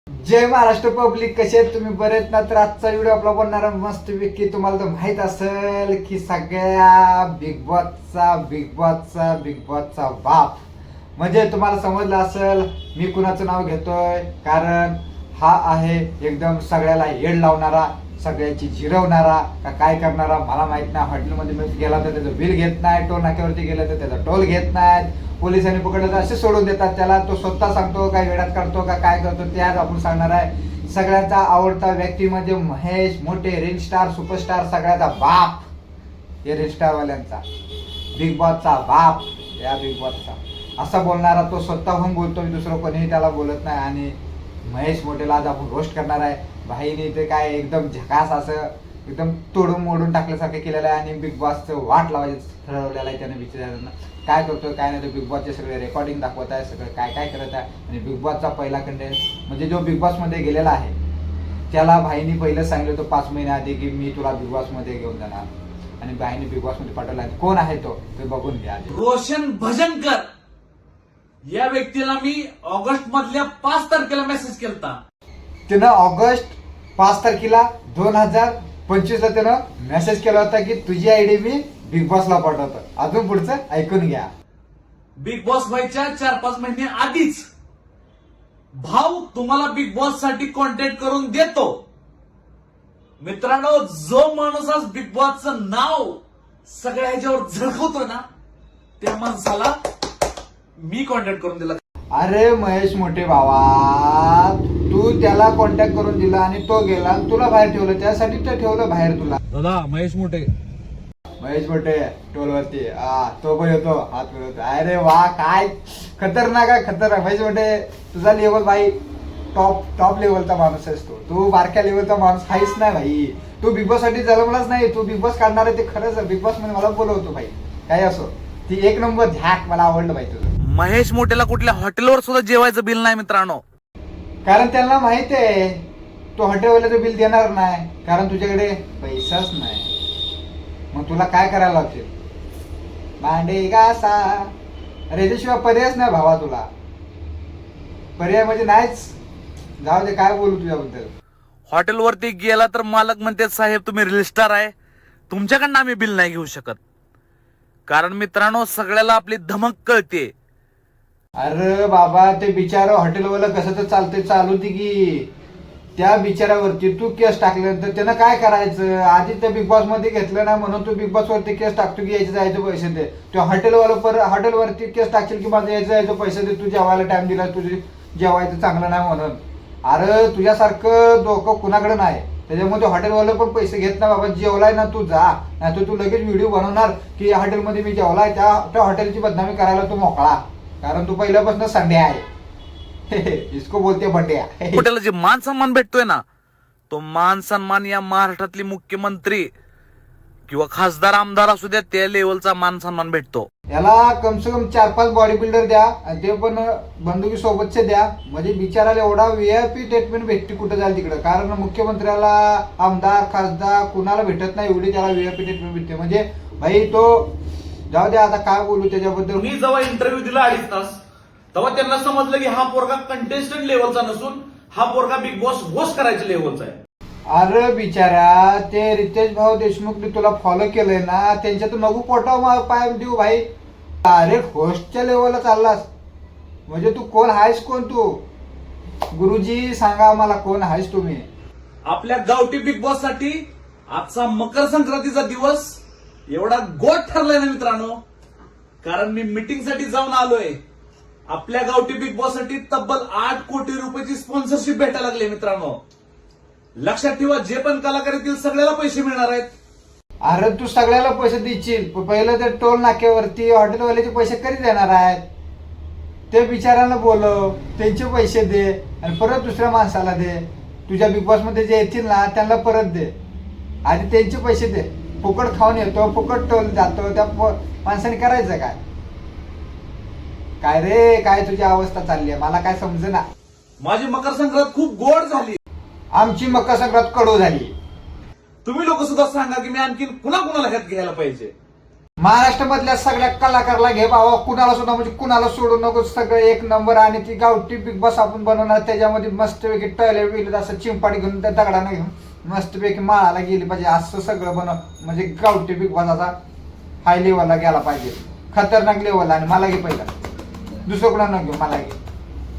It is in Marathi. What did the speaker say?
जय महाराष्ट्र पब्लिक, कसे आहेत तुम्ही? बरेच ना? तर आजचा व्हिडिओ आपला बनणार मस्तपैकी. तुम्हाला तर माहित असेल की सगळ्या बिग बॉसचा बाप म्हणजे तुम्हाला समजलं असेल मी कुणाचं नाव घेतोय. कारण हा आहे एकदम सगळ्याला येड लावणारा, सगळ्याची जिरवणारा का काय करणारा मला माहित नाही. हॉटेलमध्ये मी गेला तर त्याचं बिल घेत नाही, टोल नाक्यावरती गेला तर त्याचा टोल घेत नाहीत, पोलिसांनी पकडलं तर असे सोडून देतात त्याला. तो स्वतः सांगतो काय वेळात करतो का काय करतो ते आज आपण सांगणार आहे. सगळ्याचा आवडता व्यक्ती म्हणजे महेश मोठे, रील स्टार, सुपरस्टार, सगळ्याचा बाप हे रील स्टार वाल्यांचा, बिग बॉसचा बाप, या बिग बॉसचा असं बोलणारा तो स्वतःहून बोलतो, मी दुसरं कोणीही त्याला बोलत नाही. आणि महेश मोठेला आज आपण रोस्ट करणार आहे. भाईने ते काय एकदम झकास असं एकदम तोडून मोडून टाकल्यासारखं केलेलं आहे. आणि बिग बॉसचं वाट लावायचं ठरवलेलं आहे त्याने. विचारांना काय करतोय काय नाही, तो बिग बॉसचे सगळे रेकॉर्डिंग दाखवत आहे, सगळं काय काय करत आहे. आणि बिग बॉसचा पहिला कंटेंट म्हणजे जो बिग बॉसमध्ये गेलेला आहे त्याला भाईनी पहिलं सांगितलं होतं 5 महिन्या आधी की मी तुला बिग बॉसमध्ये घेऊन जाणार. आणि भाईने बिग बॉसमध्ये पाठवला. कोण आहे तो ते बघून घ्या. रोशन भजनकर या व्यक्तीला मी ऑगस्ट मधल्या 5 तारखेला मेसेज केलता. त्यानं ऑगस्ट 5 तारखेला 2025 त्यानं मेसेज केला होता की तुझी आयडी मी बिग बॉसला पाठवतो. अजून पुढचं ऐकून घ्या. बिग बॉस व्हायच्या 4-5 महिने आधीच भाऊ तुम्हाला बिग बॉस साठी कॉन्टॅक्ट करून देतो. मित्रांनो, जो माणूस आज बिग बॉसचं नाव सगळ्या ह्याच्यावर झळकवतो ना त्या माणसाला मी कॉन्टॅक्ट करून दिला. अरे महेश मोठे भावा, तू त्याला कॉन्टॅक्ट करून दिला आणि तो गेला आणि तुला बाहेर ठेवलं. त्यासाठी तर ठेवलं बाहेर तुला. दादा महेश मोठे टोलवरती तो पण येतो, हात मिळवतो. अरे वा, काय खतरनाक आहे, खतरनाक. महेश मोठे तुझा लेवल भाई टॉप लेवलचा माणूस आहेस. तू बारक्या लेवलचा माणूस आहेस नाही भाई. तू बिग बॉस साठी जन्मलाच नाही. तू बिग बॉस काढणार आहे ते खरंच. बिग बॉस मध्ये मला बोलवतो भाई. काय असो ती एक नंबर झॅक, मला आवडलं भाई तुझं. महेश मोठेला कुठल्या हॉटेलवर सुद्धा जेवायचं बिल नाही मित्रांनो. कारण त्यांना माहित आहे तू हॉटेलवाल्याचं बिल देणार नाही, कारण तुझ्याकडे पैसाच नाही. मग तुला काय करायला लागतील? भांडे घासा. अरे याच्याशिवाय पर्यायच नाही भावा तुला. पर्याय म्हणजे नाहीच. जाऊ दे, काय बोलू तुझ्याबद्दल. हॉटेलवरती गेला तर मालक म्हणते साहेब तुम्ही रील स्टार आहे, तुमच्याकडनं आम्ही बिल नाही घेऊ शकत. कारण मित्रांनो सगळ्याला आपली धमक कळते. अरे बाबा, ते बिचारा हॉटेलवाला कसं तर चालते चालू ती की त्या बिचारावरती तू केस टाकल्यानंतर त्यानं काय करायचं? आधी त्या बिग बॉस मध्ये घेतलं ना म्हणून तू बिग बॉस वरती केस टाकतो की यायचं जायचं पैसे दे. तो हॉटेलवरती केस टाकशील की माझं यायचं जायचं पैसे दे, तू जेवायला टाइम दिला, तुझे जेवायचं चांगलं नाही म्हणून. अरे तुझ्यासारखं डोकं कुणाकडे नाही. त्याच्यामुळे हॉटेलवाला पण पैसे घेत ना. बाबा जेवलाय ना तू जा, नाही तर तू लगेच व्हिडिओ बनवणार की या हॉटेलमध्ये मी जेवलाय, त्या हॉटेलची बदनामी करायला तू मोकळा. कारण तू पहिल्यापासून संडे आहे. इसको बोलते बंड्या. हॉटेलला जे मान सन्मान भेटतोय ना, तो मान सन्मान या महाराष्ट्रातली मुख्यमंत्री किंवा खासदार आमदार असू द्या त्या लेवलचा मान सन्मान भेटतो. याला कम से कम 4-5 बॉडी बिल्डर द्या आणि ते पण बंदुकी सोबतचे द्या. म्हणजे बिचाराला एवढा VIP ट्रीटमेंट भेटते कुठं जाईल तिकडं. कारण मुख्यमंत्र्याला, आमदार, खासदार कुणाला भेटत नाही एवढी त्याला VIP ट्रीटमेंट भेटते. म्हणजे भाई तो जाऊ द्या, आता काय बोलू त्याच्याबद्दल. मी जेव्हा इंटरव्ह्यू दिला 2.5 तास तेव्हा त्यांना समजलं की हा पोरगा कंटेस्टंट लेवलचा नसून हा पोरगा बिग बॉस होस्ट करायच्या लेवलचा आहे. अरे बिचारा, ते रितेश भाऊ देशमुखने तुला फॉलो केलंय ना, त्यांच्या तू नको पोटावर पाय देऊ भाई. अरे होस्टच्या लेवलला चाललास म्हणजे तू कोण आहेस? कोण तू? गुरुजी सांगा मला, कोण आहेस तुम्ही? आपल्या गावठी बिग बॉस साठी आजचा मकर संक्रांतीचा दिवस एवढा गोड ठरलाय ना मित्रांनो. कारण मी मीटिंग साठी जाऊन आलोय. आपल्या गावठी बिग बॉस साठी तब्बल 8 कोटी रुपयाची स्पॉन्सरशिप भेटायला लागली मित्रांनो. लक्षात ठेवा, जे पण कलाकार येतील सगळ्याला पैसे मिळणार आहेत. अरे तू सगळ्याला पैसे देशील, पहिलं ते टोल नाक्यावरती हॉटेलवाल्याचे पैसे कधी देणार आहेत? ते बिचारांना बोलव, त्यांचे पैसे दे आणि परत दुसऱ्या माणसाला दे. तुझ्या बिग बॉस मध्ये जे येतील ना त्यांना परत दे. आधी त्यांचे पैसे दे. फुकट खाऊन येतो, फुकट टोल जातो, त्या माणसाने करायचं काय? काय रे, काय तुझी अवस्था चालली आहे मला काय समजेना. माझी मकर संक्रांत खूप गोड झाली. आमची मकर संक्रांत कडू झाली. तुम्ही लोक सुद्धा सांगा की मी आणखीन कुणाला ह्यात घ्यायला पाहिजे. महाराष्ट्रामधल्या सगळ्या कलाकाराला घे बाबा, कुणाला सुद्धा म्हणजे कुणाला सोडू नको, सगळं एक नंबर. आणि ती गावठी बिग बॉस आपण बनवणार, त्याच्यामध्ये मस्तपैकी टॉयलेट बिल असं चिंपाडी घेऊन त्या दगडानं घेऊन मस्तपैकी माळाला गेली पाहिजे, असं सगळं बनव. म्हणजे गावठी बिग बॉस असा हाय लेवलला गेला पाहिजे, खतरनाक लेवलला. आणि मला घे पहिला, दुसरं कुणाला घेऊ, मला घे.